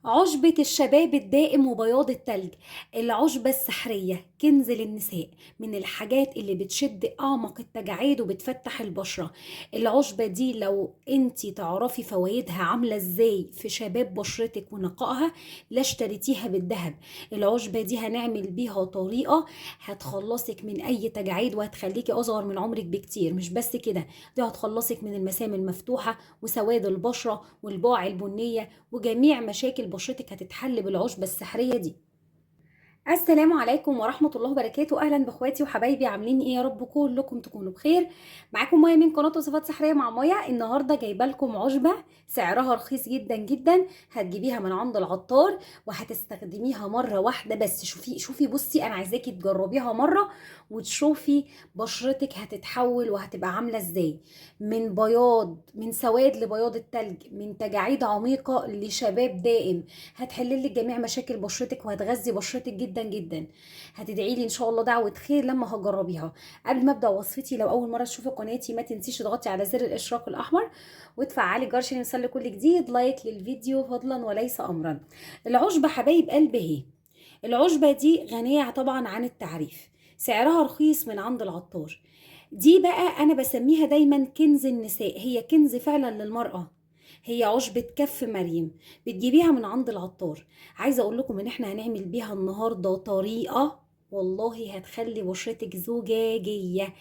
عشبة الشباب الدائم وبياض التلج. العشبة السحرية كنز للنساء، من الحاجات اللي بتشد أعمق التجاعيد وبتفتح البشرة. العشبة دي لو انتي تعرفي فوائدها عاملة ازاي في شباب بشرتك ونقائها، لا اشتريتيها بالذهب. العشبة دي هنعمل بيها طريقة هتخلصك من أي تجاعيد وهتخليكي أصغر من عمرك بكتير. مش بس كده، دي هتخلصك من المسام المفتوحة وسواد البشرة والبقع البنية، وجميع مشاكل بشرتك هتتحل بالعشبة السحرية دي. السلام عليكم ورحمة الله وبركاته. أهلا بإخواتي وحبايبي، عاملين إيه؟ يا رب كلكم تكونوا بخير. معاكم مية من قناة وصفات سحرية مع مية. النهاردة جايبة لكم عشبة سعرها رخيص جدا جدا، هتجيبيها من عند العطار وهتستخدميها مرة واحدة بس. شوفي بصي، أنا عايزاكي تجربيها مرة وتشوفي بشرتك هتتحول وهتبقى عاملة إزاي، من سواد لبياض التلج، من تجاعيد عميقة لشباب دائم. هتحللك جميع مشاكل بشرتك وهتغذي بشرتك جدا جدا. هتدعي لي ان شاء الله دعوه خير لما هجربيها. قبل ما ابدا وصفتي، لو اول مره تشوفي قناتي ما تنسيش تضغطي على زر الاشتراك الاحمر وتفعلي الجرس عشان يوصل كل جديد. لايك للفيديو فضلا وليس امرا. العشبه حبايب قلبي اهي. العشبه دي غنيه طبعا عن التعريف، سعرها رخيص من عند العطار. دي بقى انا بسميها دايما كنز النساء، هي كنز فعلا للمرأة. هي عشبة كف مريم، بتجيبيها من عند العطار. عايزة اقول لكم ان احنا هنعمل بيها النهاردة طريقة والله هتخلي بشرتك زجاجية.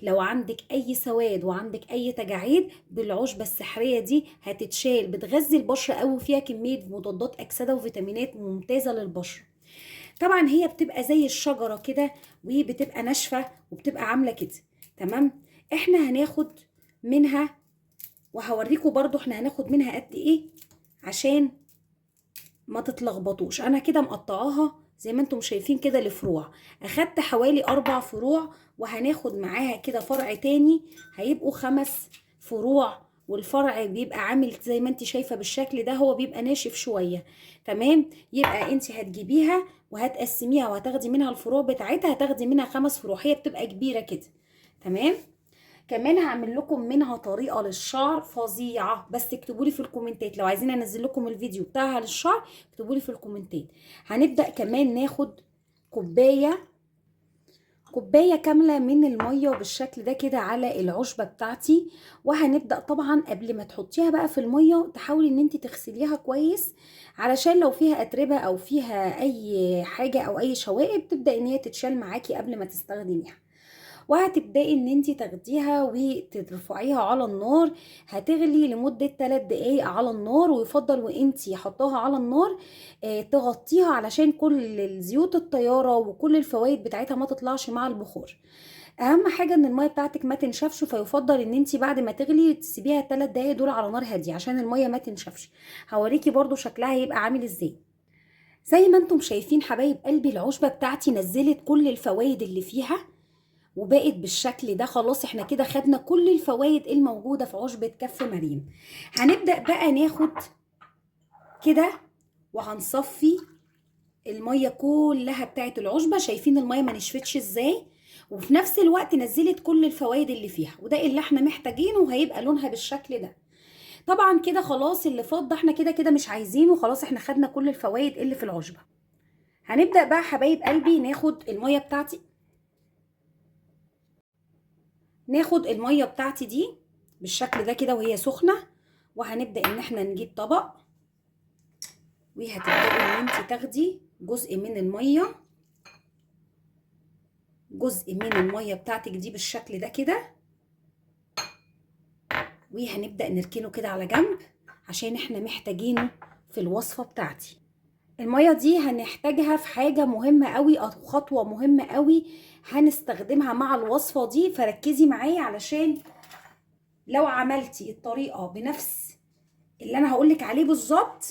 لو عندك اي سواد وعندك اي تجاعيد، بالعشبة السحرية دي هتتشال. بتغذي البشرة قوي وفيها كمية مضادات اكسدة وفيتامينات ممتازة للبشرة. طبعا هي بتبقى زي الشجرة كده وبتبقى ناشفة وبتبقى عاملة كده. تمام. احنا هناخد منها وهوريكم برضو احنا هناخد منها قد ايه عشان ما تتلخبطوش. انا كده مقطعاها زي ما انتم شايفين كده لفروع. اخدت حوالي 4 فروع وهناخد معاها كده فرع تاني، هيبقوا 5 فروع. والفرع بيبقى عامل زي ما انت شايفة بالشكل ده، هو بيبقى ناشف شوية. تمام. يبقى انت هتجيبيها وهتقسميها وهتاخدي منها الفروع بتاعتها، هتاخدي منها 5 فروع، هي بتبقى كبيرة كده. تمام. كمان هعمل لكم منها طريقه للشعر فظيعه، بس اكتبوا لي في الكومنتات لو عايزين انزل لكم الفيديو بتاعها للشعر. اكتبوا لي في الكومنتات. هنبدا كمان ناخد كوبايه كامله من الميه بالشكل ده كده على العشبه بتاعتي. وهنبدا طبعا قبل ما تحطيها بقى في الميه تحاولي ان انت تغسليها كويس، علشان لو فيها اتربه او فيها اي حاجه او اي شوائب تبدا ان هي تتشال معاكي قبل ما تستخدميها. وهتبدأي ان انت تاخديها وترفعيها على النار. هتغلي لمدة 3 دقايق على النار، ويفضل وانت حطاها على النار تغطيها علشان كل الزيوت الطيارة وكل الفوائد بتاعتها ما تطلعش مع البخار. اهم حاجة ان المية بتاعتك ما تنشفش، فيفضل ان انت بعد ما تغلي تسيبيها 3 دقايق دول على نار هادية عشان المية ما تنشفش. هوريكي برضو شكلها هيبقى عامل ازاي. زي ما انتم شايفين حبايب قلبي، العشبة بتاعتي نزلت كل الفوائد اللي فيها وبقت بالشكل ده. خلاص احنا كده خدنا كل الفوائد الموجودة في عشبة كف مريم. هنبدأ بقى ناخد كده وهنصفي المية كلها بتاعت العشبة. شايفين المية ما نشفتش ازاي، وفي نفس الوقت نزلت كل الفوائد اللي فيها، وده اللي احنا محتاجينه وهيبقى لونها بالشكل ده. طبعا كده خلاص اللي فاض ده احنا كده كده مش عايزينه، خلاص احنا خدنا كل الفوائد اللي في العشبة. هنبدأ بقى حبايب قلبي ناخد المية بتاعتي دي بالشكل ده كده وهي سخنة. وهنبدأ ان احنا نجيب طبق، وهتبدأي ان انت تاخدي جزء من المية بتاعتك دي بالشكل ده كده. وهنبدأ نركنه كده على جنب عشان احنا محتاجينه في الوصفة بتاعتي. المية دي هنحتاجها في حاجة مهمة قوي او خطوة مهمة قوي هنستخدمها مع الوصفة دي، فركزي معايا علشان لو عملتي الطريقة بنفس اللي انا هقولك عليه بالظبط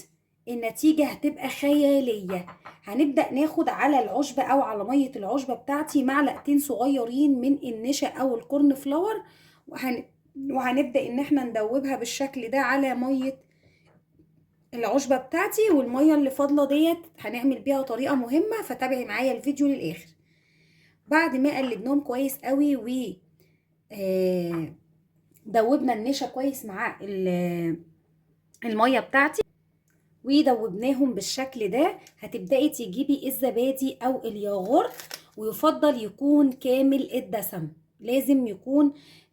النتيجة هتبقى خيالية. هنبدأ ناخد على العشبة او على مية العشبة بتاعتي معلقتين صغيرين من النشا او الكورن فلاور، وهنبدأ ان احنا ندوبها بالشكل ده على مية العشبة بتاعتي. والمية اللي فاضلة ديت هنعمل بيها طريقة مهمة، فتابعي معايا الفيديو للآخر. بعد ما قلبناهم كويس قوي و دوبنا النشا كويس مع المية بتاعتي، ودوبناهم بالشكل ده. هتبدأي تجيبي الزبادي او الياغورت، ويفضل يكون كامل الدسم، لازم يكون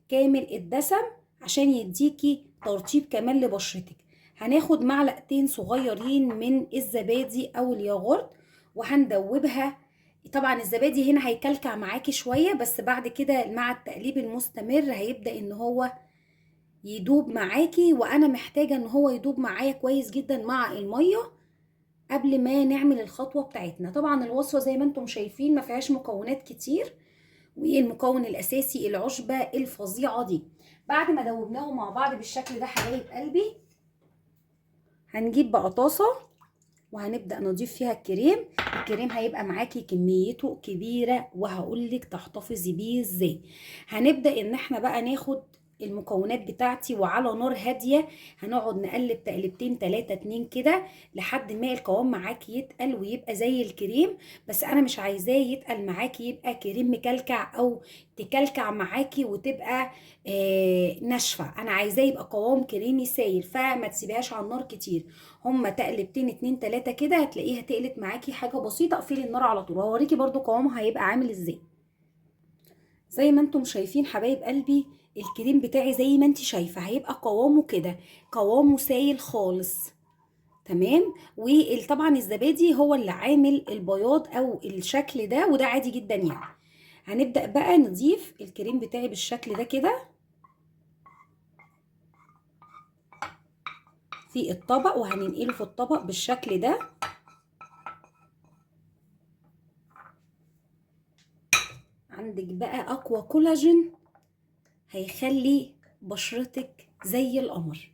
كامل الدسم عشان يديكي ترطيب كمان لبشرتك. هناخد معلقتين صغيرين من الزبادي او الياغورت وهندوبها. طبعا الزبادي هنا هيكلكع معاكي شوية، بس بعد كده مع التقليب المستمر هيبدأ ان هو يدوب معاكي، وانا محتاجة ان هو يدوب معايا كويس جدا مع المية قبل ما نعمل الخطوة بتاعتنا. طبعا الوصفة زي ما انتم شايفين ما فيهاش مكونات كتير، والمكون الاساسي العشبة الفظيعة دي. بعد ما دوبناه مع بعض بالشكل ده حبايب قلبي، هنجيب بقى طاسة وهنبدأ نضيف فيها الكريم. الكريم هيبقى معاكي كميته كبيرة وهقولك تحتفظي بيه ازاي. هنبدأ ان احنا بقى ناخد المكونات بتاعتي وعلى نار هادية هنقعد نقلب تقلبتين 3 2 كده لحد ما القوام معاكي يتقل ويبقى زي الكريم. بس انا مش عايزاه يتقل معاكي يبقى كريم مكلكع او تكلكع معاكي وتبقى ناشفة. انا عايزاه يبقى قوام كريمي سايل، فما تسيبيهاش على النار كتير. هما تقلبتين 2 3 كده هتلاقيها تقلت معاكي حاجة بسيطة. اقفلي النار على طول وهوريكي برضو قوامها هيبقى عامل ازاي. زي ما انتم شايفين حبايب قلبي الكريم بتاعي زي ما انت شايفة هيبقى قوامه كده، قوامه سايل خالص. تمام. وطبعا الزبادي هو اللي عامل البياض او الشكل ده، وده عادي جدا يعني. هنبدأ بقى نضيف الكريم بتاعي بالشكل ده كده في الطبق، وهننقله في الطبق بالشكل ده. عندك بقى اقوى كولاجين هيخلي بشرتك زي القمر.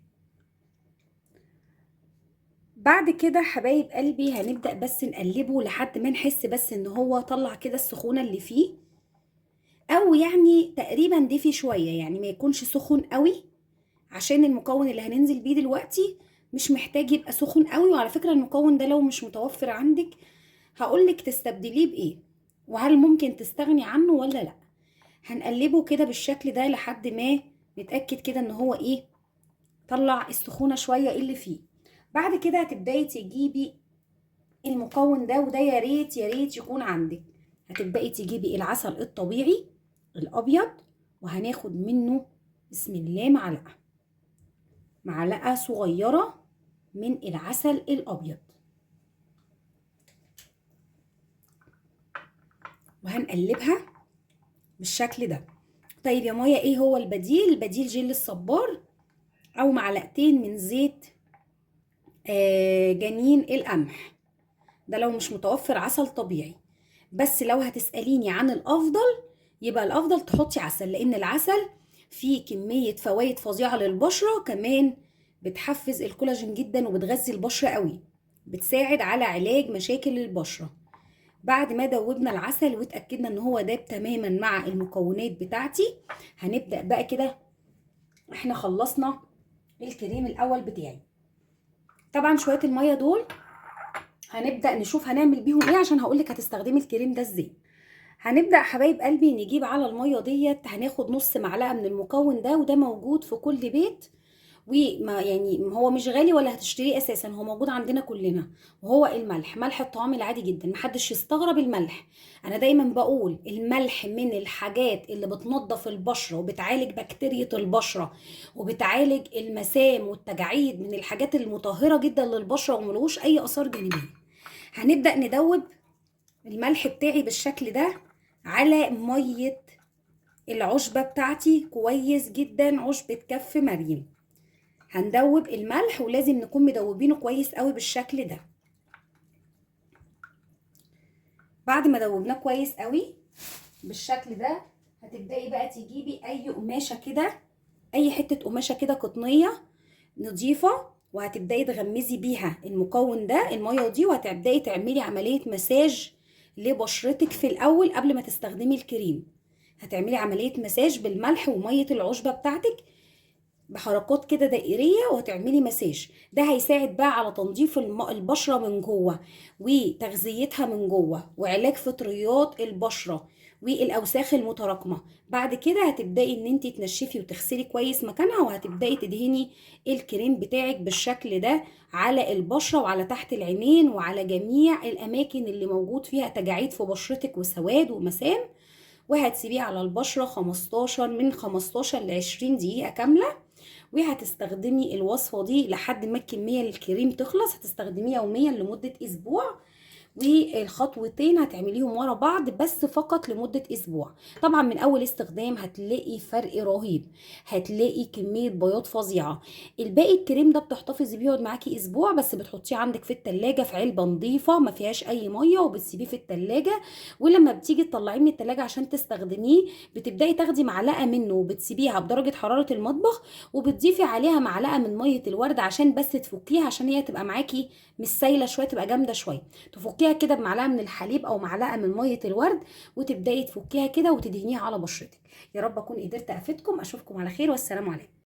بعد كده حبايب قلبي هنبدأ بس نقلبه لحد ما نحس بس ان هو طلع كده السخونة اللي فيه، او يعني تقريبا دفي شوية، يعني ما يكونش سخن قوي، عشان المكون اللي هننزل بيه دلوقتي مش محتاج يبقى سخن قوي. وعلى فكرة المكون ده لو مش متوفر عندك هقولك تستبدليه بايه، وهل ممكن تستغني عنه ولا لا. هنقلبه كده بالشكل ده لحد ما نتأكد كده ان هو ايه، طلع السخونة شوية اللي فيه. بعد كده هتبداي تجيبي المكون ده، وده يا ريت يا ريت يكون عندك. هتبداي تجيبي العسل الطبيعي الابيض، وهناخد منه بسم الله معلقه صغيره من العسل الابيض، وهنقلبها بالشكل ده. طيب يا مايا ايه هو البديل؟ البديل جل الصبار او معلقتين من زيت جنين القمح، ده لو مش متوفر عسل طبيعي. بس لو هتسأليني عن الافضل يبقى الافضل تحطي عسل، لان العسل فيه كمية فوائد فظيعة للبشرة، كمان بتحفز الكولاجين جدا وبتغذي البشرة قوي، بتساعد على علاج مشاكل البشرة. بعد ما دوبنا العسل واتأكدنا ان هو داب تماما مع المكونات بتاعتي، هنبدأ بقى كده احنا خلصنا الكريم الاول بتاعي. طبعا شوية المية دول هنبدأ نشوف هنعمل بيهم ايه، عشان هقولك هتستخدمي الكريم ده ازاي. هنبدأ حبايب قلبي نجيب على المية ديت، هناخد نص معلقة من المكون ده، وده موجود في كل بيت، وما يعني هو مش غالي ولا هتشتريه اساسا، هو موجود عندنا كلنا، وهو الملح. ملح الطعام العادي جدا، محدش يستغرب الملح. انا دايما بقول الملح من الحاجات اللي بتنظف البشرة وبتعالج بكتيريا البشرة وبتعالج المسام والتجاعيد، من الحاجات المطهرة جدا للبشرة وملوش اي اثار جانبية. هنبدأ ندوب الملح بتاعي بالشكل ده على مية العشبة بتاعتي كويس جدا، عشبة كف مريم. هندوب الملح ولازم نكون مدوبينه كويس قوي بالشكل ده. بعد ما دوبناه كويس قوي بالشكل ده، هتبدأي بقى تجيبي اي قماشة كده، اي حتة قماشة كده قطنية نظيفة، وهتبدأي تغمزي بيها المكون ده المية دي، وهتبدأي تعملي عملية مساج لبشرتك في الاول قبل ما تستخدمي الكريم. هتعملي عملية مساج بالملح ومية العشبة بتاعتك بحركات كده دائرية، وهتعملي مساج. ده هيساعد بقى على تنظيف البشرة من جوه وتغذيتها من جوه، وعلاج فطريات البشرة والاوساخ المتراكمه. بعد كده هتبداي ان انت تنشفي وتغسلي كويس مكانها، وهتبداي تدهني الكريم بتاعك بالشكل ده على البشره وعلى تحت العينين وعلى جميع الاماكن اللي موجود فيها تجاعيد في بشرتك وسواد ومسام. وهتسيبيه على البشره 15 ل 20 دقيقه كامله. وهتستخدمي الوصفه دي لحد ما الكميه الكريم تخلص، هتستخدميه يوميا لمده اسبوع. والخطوتين هتعمليهم ورا بعض بس فقط لمدة اسبوع. طبعا من اول استخدام هتلاقي فرق رهيب، هتلاقي كمية بياض فظيعة. الباقي الكريم ده بتحتفظي بيه يقعد معاكي اسبوع بس، بتحطيه عندك في التلاجة في علبة نظيفة ما فيهاش اي مية، وبتسيبيه في التلاجة. ولما بتيجي تطلعيه من التلاجة عشان تستخدميه، بتبدأي تاخدي معلقة منه وبتسيبيها بدرجة حرارة المطبخ، وبتضيفي عليها معلقة من مية الورد عشان بس تفكيها، عشان هي تبقى معاكي مش سايلة شوية، تبقى جامدة شوية. تفكيها كده بمعلقه من الحليب او معلقه من ميه الورد، وتبداي تفكيها كده وتدهنيها على بشرتك. يا رب اكون قدرت افيدكم، اشوفكم على خير والسلام عليكم.